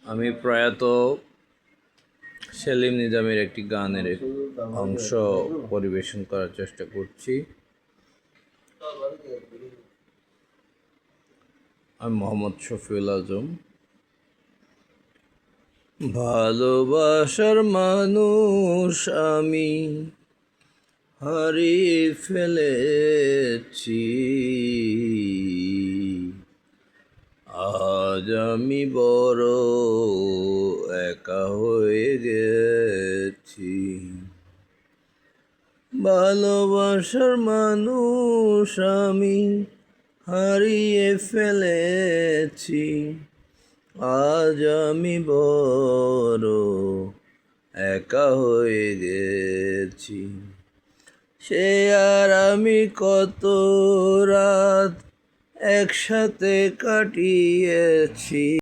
আমি প্রয়াত সেলিম নিজামের একটি গানের অংশ পরিবেশন করার চেষ্টা করছি। আমি মোহাম্মদ শফিউল আজম। ভালোবাসার মানুষ আমি হারিয়ে ফেলেছি, আজ আমি বড় একা হয়ে গেছি। ভালোবাসার মানুষ আমি হারিয়ে ফেলেছি, আজ আমি বড় একা হয়ে গেছি। সে আর আমি কত রাত একসাথে কাটিয়েছি।